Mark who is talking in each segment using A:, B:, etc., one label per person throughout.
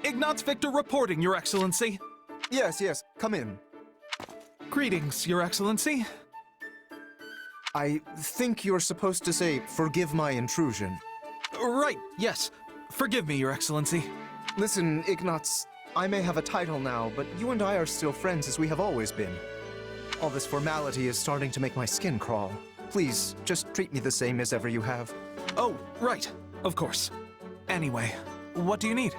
A: Ignazt Victor reporting, Your Excellency.
B: Yes, come in.
A: Greetings, Your Excellency.
B: I think you're supposed to say, forgive my intrusion.
A: Right, yes. Forgive me, Your Excellency.
B: Listen, Ignazt, I may have a title now, but you and I are still friends as we have always been. All this formality is starting to make my skin crawl. Please, just treat me the same as ever you have.
A: Oh, right. Of course. Anyway, what do you need?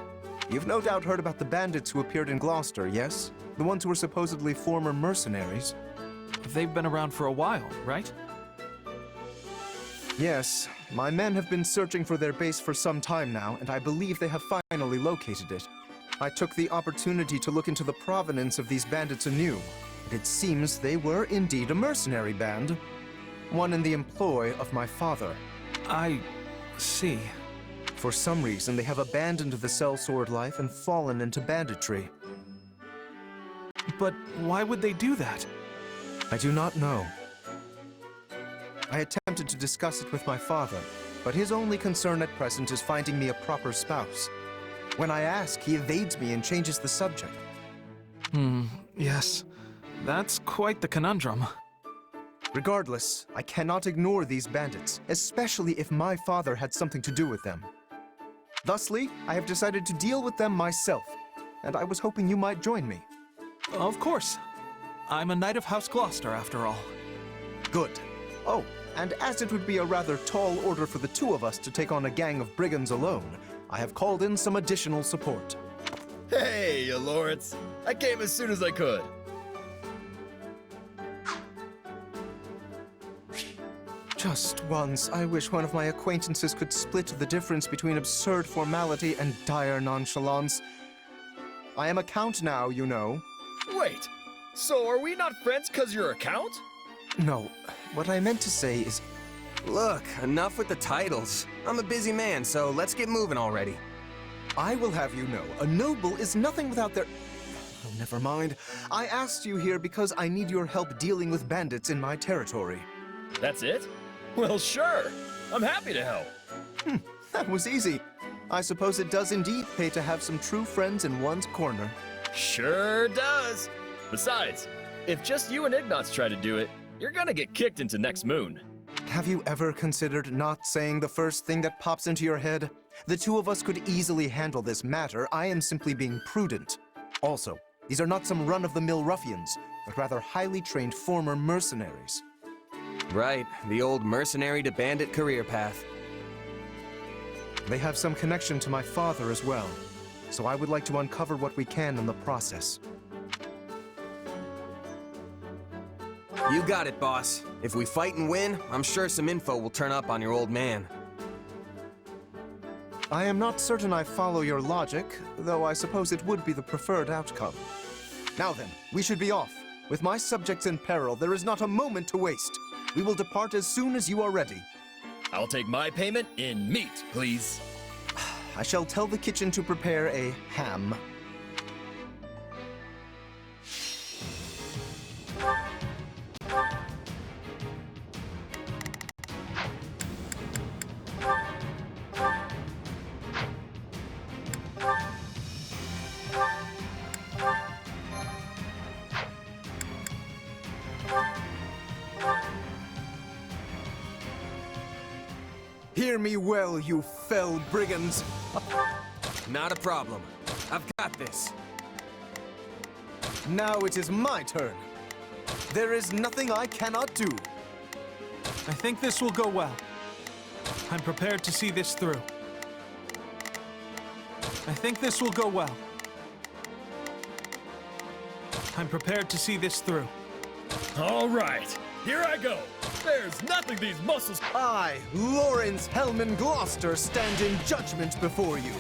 B: You've no doubt heard about the bandits who appeared in Glouster, yes? The ones who were supposedly former mercenaries.
A: They've been around for a while, right?
B: Yes, my men have been searching for their base for some time now, and I believe they have finally located it. I took the opportunity to look into the provenance of these bandits anew, and it seems they were indeed a mercenary band. One in the employ of my father.
A: I see.
B: For some reason, they have abandoned the sellsword life and fallen into banditry.
A: But why would they do that?
B: I do not know. I attempted to discuss it with my father, but his only concern at present is finding me a proper spouse. When I ask, he evades me and changes the subject.
A: Yes. That's quite the conundrum.
B: Regardless, I cannot ignore these bandits, especially if my father had something to do with them. Thusly, I have decided to deal with them myself, and I was hoping you might join me.
A: Of course. I'm a knight of House Glouster, after all.
B: Good. Oh, and as it would be a rather tall order for the two of us to take on a gang of brigands alone, I have called in some additional support.
C: Hey, Lorenz. I came as soon as I could.
B: Just once, I wish one of my acquaintances could split the difference between absurd formality and dire nonchalance. I am a count now, you know.
C: Wait, so are we not friends because you're a count?
B: No, what I meant to say is...
D: Look, enough with the titles. I'm a busy man, so let's get moving already.
B: I will have you know, a noble is nothing without their... Oh, never mind. I asked you here because I need your help dealing with bandits in my territory.
C: That's it? Well, sure. I'm happy to help.
B: That was easy. I suppose it does indeed pay to have some true friends in one's corner.
C: Sure does. Besides, if just you and Ignazt try to do it, you're gonna get kicked into next moon.
B: Have you ever considered not saying the first thing that pops into your head? The two of us could easily handle this matter. I am simply being prudent. Also, these are not some run-of-the-mill ruffians, but rather highly trained former mercenaries.
D: Right, the old mercenary to bandit career path.
B: They have some connection to my father as well, so I would like to uncover what we can in the process.
D: You got it, boss. If we fight and win, I'm sure some info will turn up on your old man.
B: I am not certain I follow your logic, though I suppose it would be the preferred outcome. Now then, we should be off. With my subjects in peril, there is not a moment to waste. We will depart as soon as you are ready.
C: I'll take my payment in meat, please.
B: I shall tell the kitchen to prepare a ham. Hear me well, you fell brigands.
D: Not a problem. I've got this.
B: Now it is my turn. There is nothing I cannot do.
A: I think this will go well. I'm prepared to see this through. I think this will go well. I'm prepared to see this through.
C: All right, here I go. There's nothing these muscles...
B: I, Lorenz Hellman Glouster, stand in judgment before you.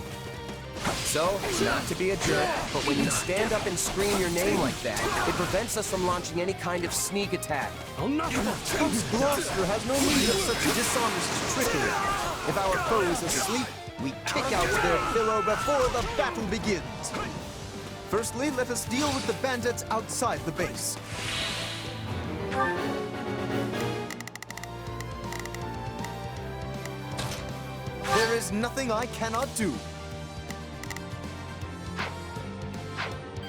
D: So, not to be a jerk, but when you stand up and scream your name like that, it prevents us from launching any kind of sneak attack.
B: Glouster has no need of such dishonest trickery. If our foe is asleep, we kick out their pillow before the battle begins. Firstly, let us deal with the bandits outside the base. There is nothing I cannot do.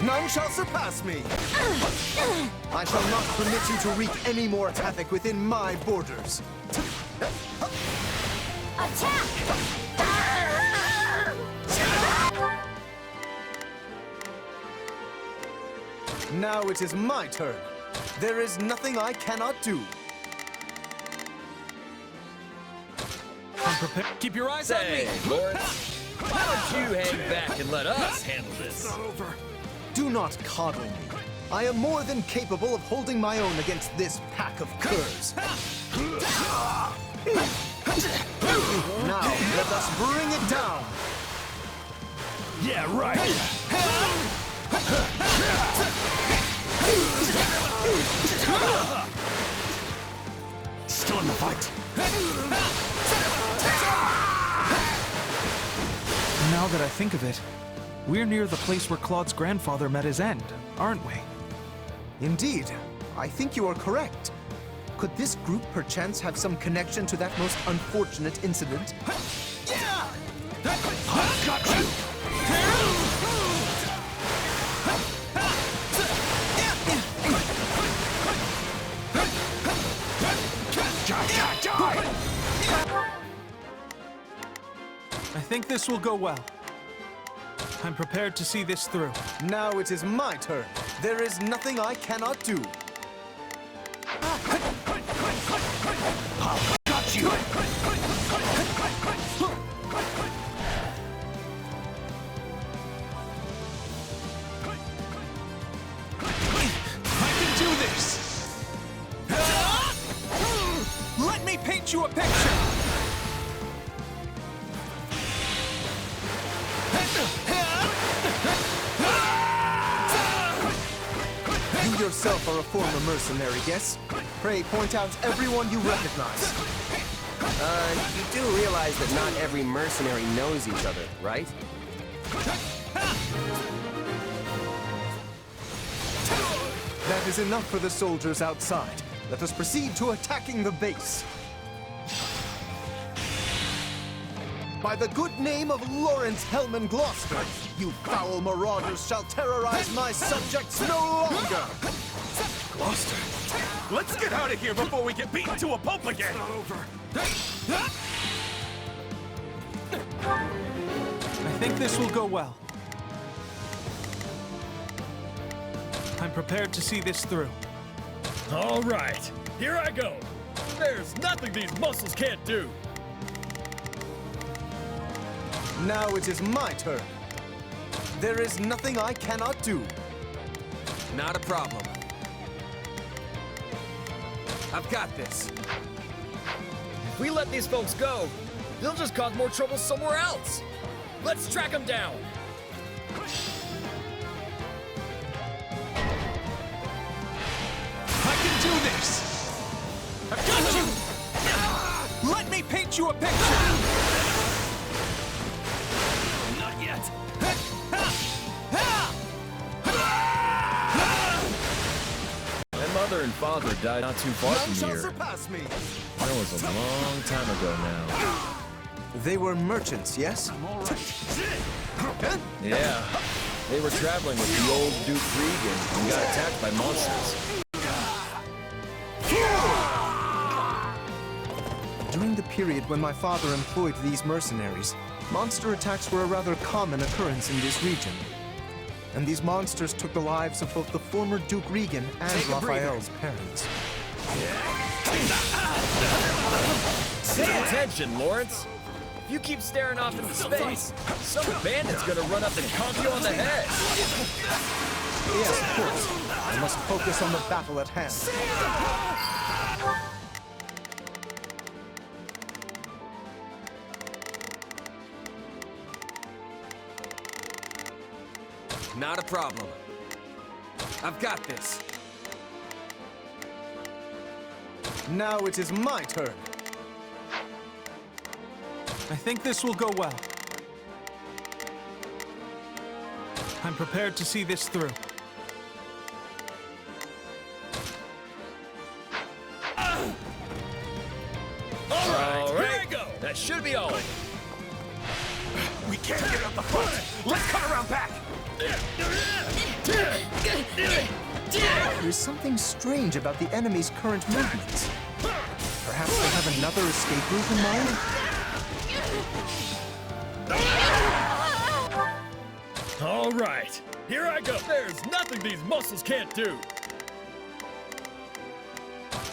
B: None shall surpass me! I shall not permit you to wreak any more havoc within my borders.
E: Attack!
B: Now it is my turn. There is nothing I cannot do.
A: I'm prepared. Keep your eyes on me.
C: Say, Lawrence, why don't you hang back and let us handle this?
A: Over.
B: Do not coddle me. I am more than capable of holding my own against this pack of curs. Now, let us bring it down.
A: Yeah, right. Still in the fight. Now that I think of it, we're near the place where Claude's grandfather met his end, aren't we?
B: Indeed, I think you are correct. Could this group perchance have some connection to that most unfortunate incident?
A: I've got you! I think this will go well. I'm prepared to see this through.
B: Now it is my turn. There is nothing I cannot do.
A: Got you! I can do this! Let me paint you a picture!
B: You yourself are a former mercenary, yes? Pray point out everyone you recognize.
D: You do realize that not every mercenary knows each other, right?
B: That is enough for the soldiers outside. Let us proceed to attacking the base. By the good name of Lorenz and Glouster, you foul marauders shall terrorize my subjects no longer!
A: Glouster, let's get out of here before we get beaten to a pulp again! It's not over. I think this will go well. I'm prepared to see this through.
C: All right, here I go. There's nothing these muscles can't do.
B: Now it is my turn. There is nothing I cannot do.
D: Not a problem. I've got this.
C: If we let these folks go, they'll just cause more trouble somewhere else. Let's track them down.
A: I can do this! I've got you! Let me paint you a picture! Not yet.
C: My mother and father died not too far
B: None
C: from
B: shall
C: here.
B: surpass me.
C: That was a long time ago now.
B: They were merchants, yes?
C: Yeah, they were traveling with the old Duke Regan and got attacked by monsters.
B: During the period when my father employed these mercenaries, monster attacks were a rather common occurrence in this region. And these monsters took the lives of both the former Duke Regan and
D: Take a breather.
B: Raphael's parents.
C: Pay attention, Lawrence. If you keep staring off into space, some bandit's gonna run up and conk you on the head.
B: Yes, of course. I must focus on the battle at hand.
D: Not a problem. I've got this.
B: Now it is my turn.
A: I think this will go well. I'm prepared to see this through.
C: All right, go. That should be all.
A: We can't get up the front. Let's cut around back.
B: there is something strange about the enemy's current movements. Perhaps they have another escape route in mind?
C: All right, here I go. There's nothing these muscles can't do.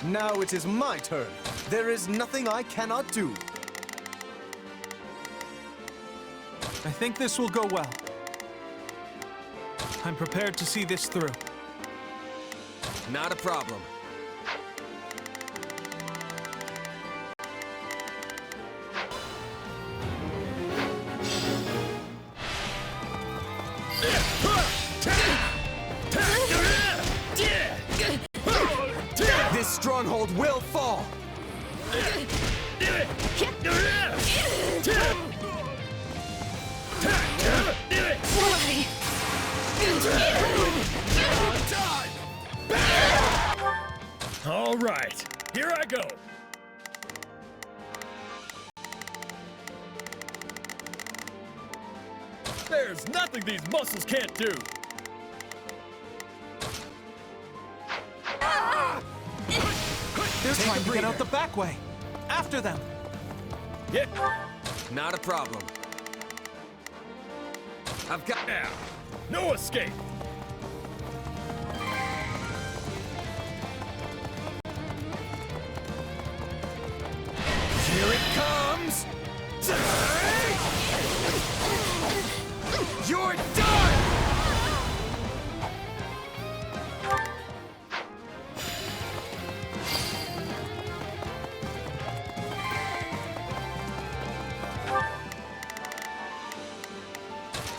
B: Now it is my turn. There is nothing I cannot do.
A: I think this will go well. I'm prepared to see this through.
D: Not a problem. This stronghold will fall!
C: All right, here I go. There's nothing these muscles can't do.
A: They're trying to get out the back way. After them.
C: Yeah.
D: Not a problem. I've got...
C: Now, no escape.
D: Here it comes! You're done!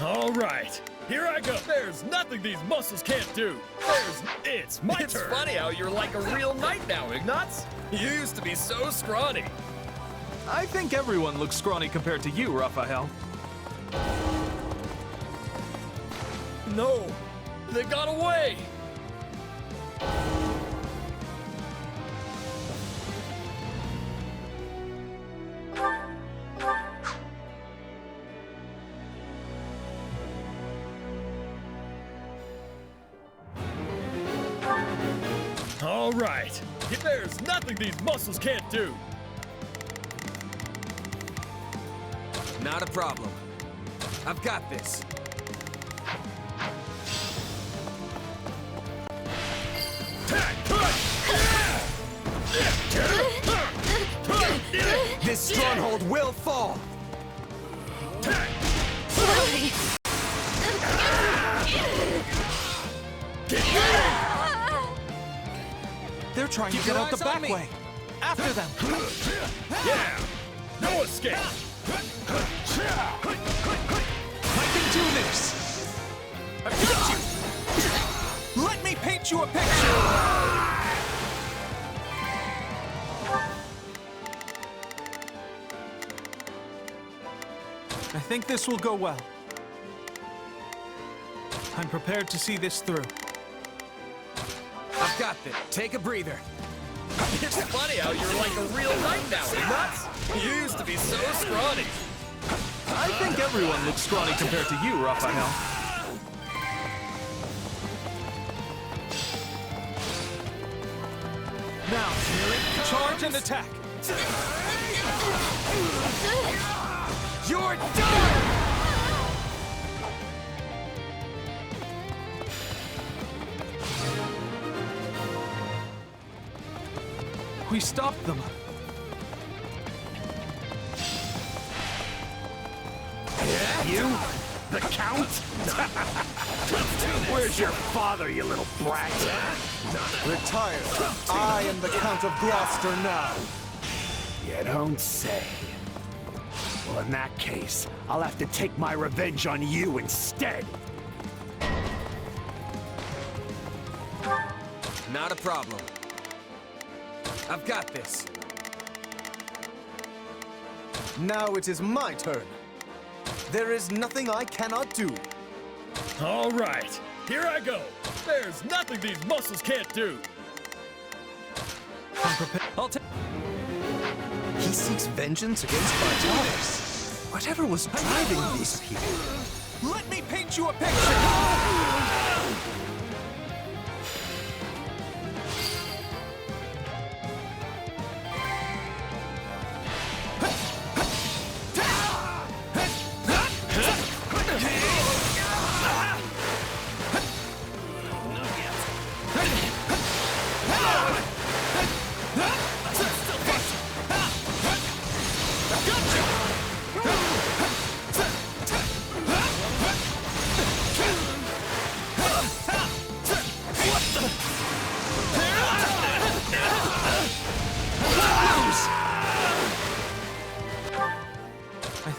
C: All right, here I go. There's nothing these muscles can't do. It's my turn. It's funny how you're like a real knight now, Ignazt. You used to be so scrawny.
A: I think everyone looks scrawny compared to you, Raphael.
C: No, they got away. All right, there's nothing these muscles can't do.
D: Not a problem. I've got this. This stronghold will fall!
A: They're trying to get out the back way. After them.
C: Yeah, no escape.
A: I can do this. I've got you. Let me paint you a picture. I think this will go well. I'm prepared to see this through.
D: I've got this. Take a breather.
C: It's funny how you're like a real knight now, Ignazt. You used to be so scrawny.
A: I think everyone looks scrawny compared to you, Raphael. Now, charge and attack.
D: You're done!
A: We stopped them.
E: You? The Count? Where's your father, you little brat?
B: Retire. I am the Count of Glouster now.
E: You don't say. Well, in that case, I'll have to take my revenge on you instead.
D: Not a problem. I've got this.
B: Now it is my turn. There is nothing I cannot do.
C: All right, here I go. There's nothing these muscles can't do.
A: I'm prepared. I'll take.
B: He seeks vengeance against Bartalis. Whatever was driving these people?
A: Let me paint you a picture.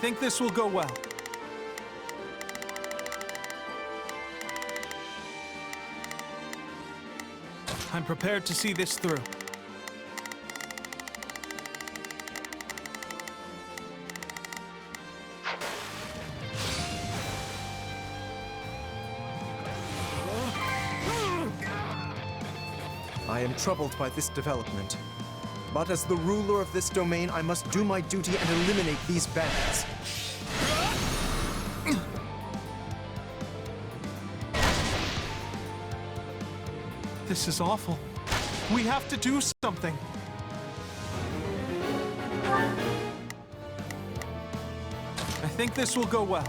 A: think this will go well. I'm prepared to see this through.
B: I am troubled by this development. But as the ruler of this domain, I must do my duty and eliminate these bandits.
A: This is awful. We have to do something. I think this will go well.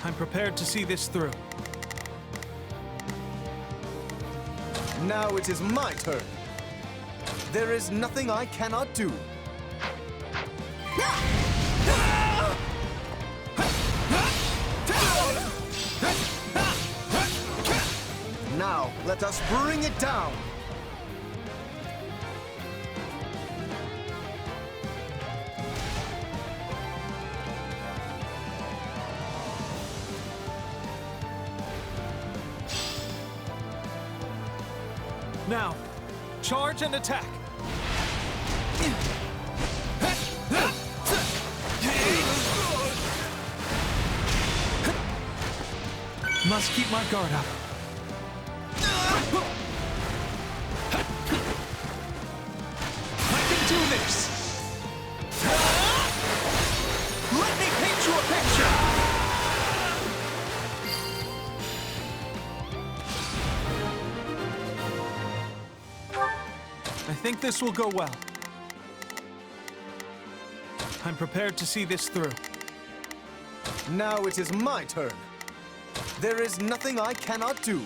A: I'm prepared to see this through.
B: Now it is my turn. There is nothing I cannot do. Now, let us bring it down.
A: Now, charge and attack. Must keep my guard up. I can do this. Let me paint you a picture. I think this will go well. I'm prepared to see this through.
B: Now it is my turn. There is nothing I cannot do.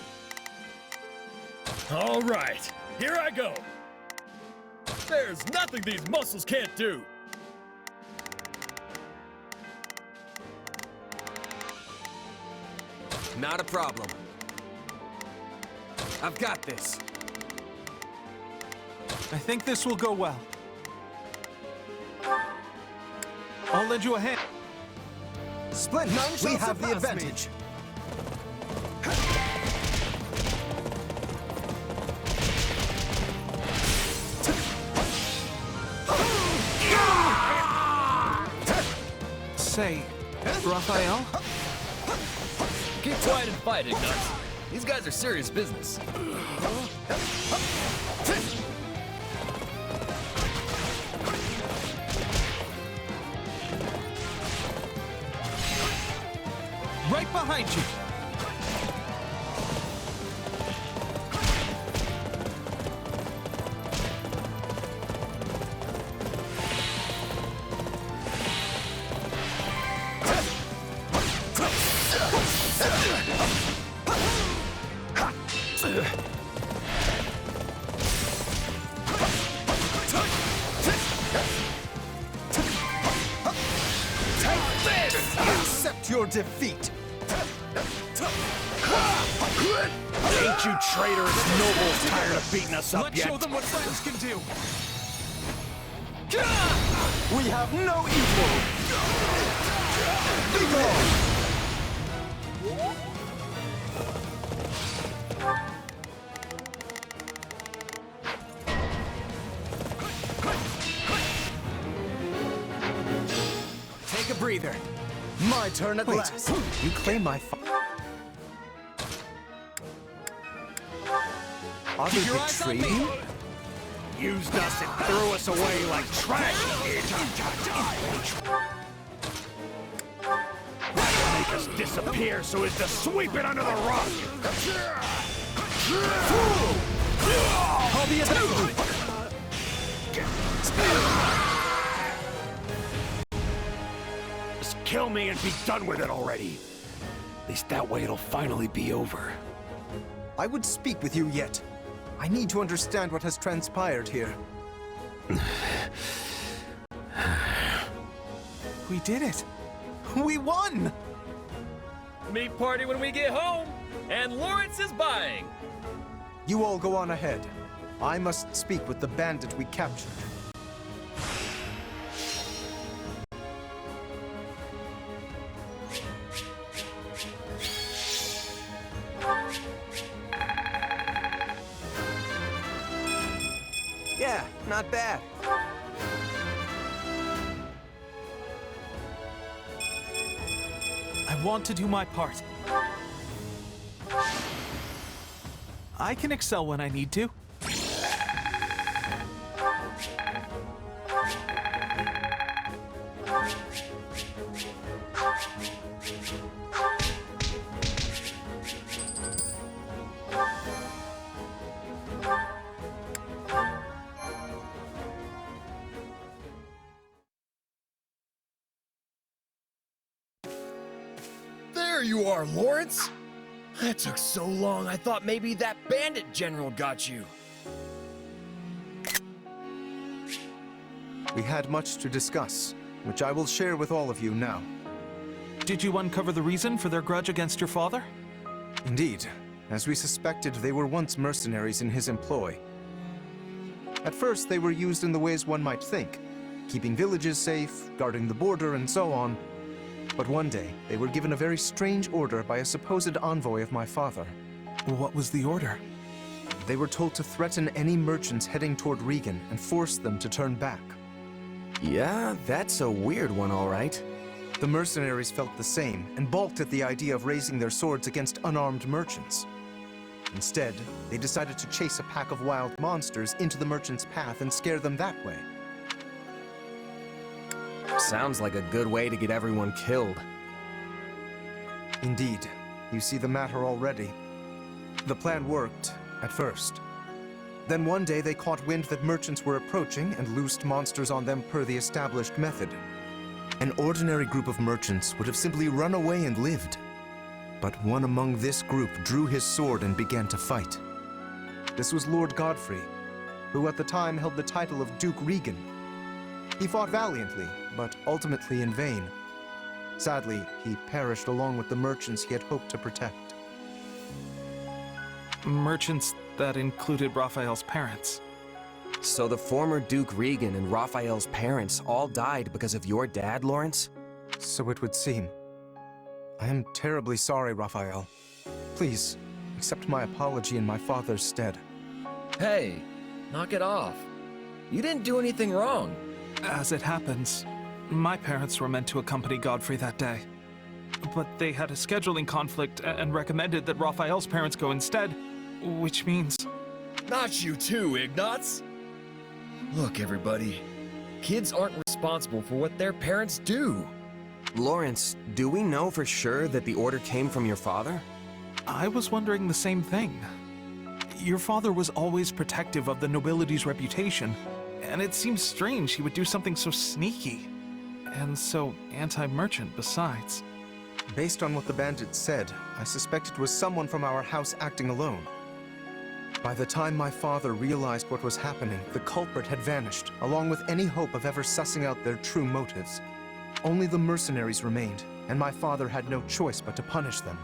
C: All right, here I go. There's nothing these muscles can't do.
D: Not a problem. I've got this.
A: I think this will go well. I'll lend you a hand.
B: Splendid. We have the advantage.
A: Say, Raphael?
C: Keep quiet and fight, Ignazt. These guys are serious business.
A: Right behind you.
B: Accept your defeat.
E: Ain't you traitorous nobles tired of beating us up
A: Let's
E: yet?
A: show them what friends can do.
B: We have no equal. Be gone.
D: Take a breather.
B: My turn at last. You claim my Are they
A: Keep your eyes on
B: betrayed
A: me.
B: you?
E: Used us and threw us away like trash. Make us disappear so as to sweep it under the rug.
B: I'll be avenged.
E: Just kill me and be done with it already. At least that way it'll finally be over.
B: I would speak with you yet. I need to understand what has transpired here.
A: We did it. We won.
C: Meat party when we get home, and Lorenz is buying.
B: You all go on ahead. I must speak with the bandit we captured.
D: Yeah, not bad.
A: I want to do my part. I can excel when I need to.
C: There you are, Lawrence! That took so long, I thought maybe that bandit general got you.
B: We had much to discuss, which I will share with all of you now.
A: Did you uncover the reason for their grudge against your father?
B: Indeed, as we suspected, they were once mercenaries in his employ. At first, they were used in the ways one might think, keeping villages safe, guarding the border, and so on. But one day, they were given a very strange order by a supposed envoy of my father.
A: What was the order?
B: They were told to threaten any merchants heading toward Regan and force them to turn back.
D: Yeah, that's a weird one, all right.
B: The mercenaries felt the same and balked at the idea of raising their swords against unarmed merchants. Instead, they decided to chase a pack of wild monsters into the merchants' path and scare them that way.
D: Sounds like a good way to get everyone killed.
B: Indeed, you see the matter already. The plan worked, at first. Then one day they caught wind that merchants were approaching and loosed monsters on them per the established method. An ordinary group of merchants would have simply run away and lived. But one among this group drew his sword and began to fight. This was Lord Godfrey, who at the time held the title of Duke Regan. He fought valiantly, but ultimately in vain. Sadly, he perished along with the merchants he had hoped to protect.
A: Merchants that included Raphael's parents.
D: So the former Duke Regan and Raphael's parents all died because of your dad, Lawrence?
B: So it would seem. I am terribly sorry, Raphael. Please, accept my apology in my father's stead.
C: Hey, knock it off. You didn't do anything wrong.
A: As it happens, my parents were meant to accompany Godfrey that day. But they had a scheduling conflict and recommended that Raphael's parents go instead, which means...
C: Not you too, Ignazt. Look, everybody. Kids aren't responsible for what their parents do.
D: Lawrence, do we know for sure that the order came from your father?
A: I was wondering the same thing. Your father was always protective of the nobility's reputation, and it seems strange he would do something so sneaky. And so anti-merchant besides.
B: Based on what the bandits said, I suspect it was someone from our house acting alone. By the time my father realized what was happening, the culprit had vanished, along with any hope of ever sussing out their true motives. Only the mercenaries remained, and my father had no choice but to punish them.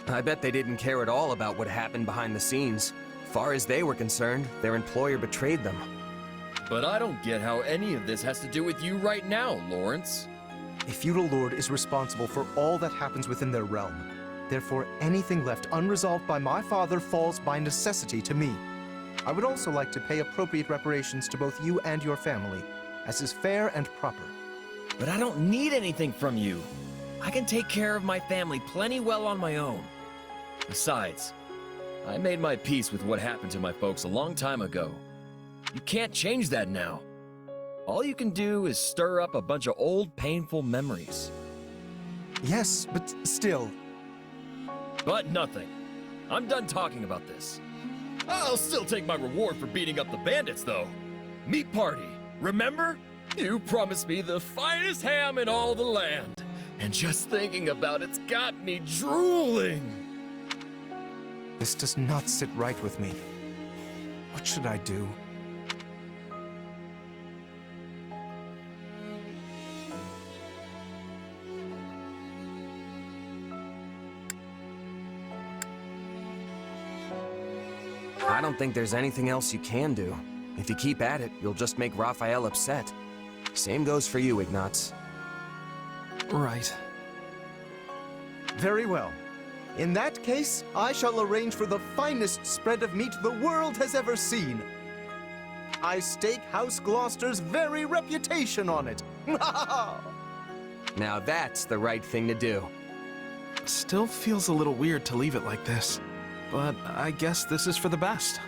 D: I bet they didn't care at all about what happened behind the scenes. Far as they were concerned, their employer betrayed them.
C: But I don't get how any of this has to do with you right now, Lawrence.
B: A feudal lord is responsible for all that happens within their realm. Therefore, anything left unresolved by my father falls by necessity to me. I would also like to pay appropriate reparations to both you and your family, as is fair and proper.
C: But I don't need anything from you. I can take care of my family plenty well on my own. Besides, I made my peace with what happened to my folks a long time ago. You can't change that now. All you can do is stir up a bunch of old, painful memories.
B: Yes, but still.
C: But nothing. I'm done talking about this. I'll still take my reward for beating up the bandits, though. Meat party, remember? You promised me the finest ham in all the land. And just thinking about it's got me drooling.
B: This does not sit right with me. What should I do?
D: I don't think there's anything else you can do. If you keep at it, you'll just make Raphael upset. Same goes for you, Ignazt.
A: Right.
B: Very well. In that case, I shall arrange for the finest spread of meat the world has ever seen. I stake House Glouster's very reputation on it.
D: Now that's the right thing to do.
A: Still feels a little weird to leave it like this, but I guess this is for the best.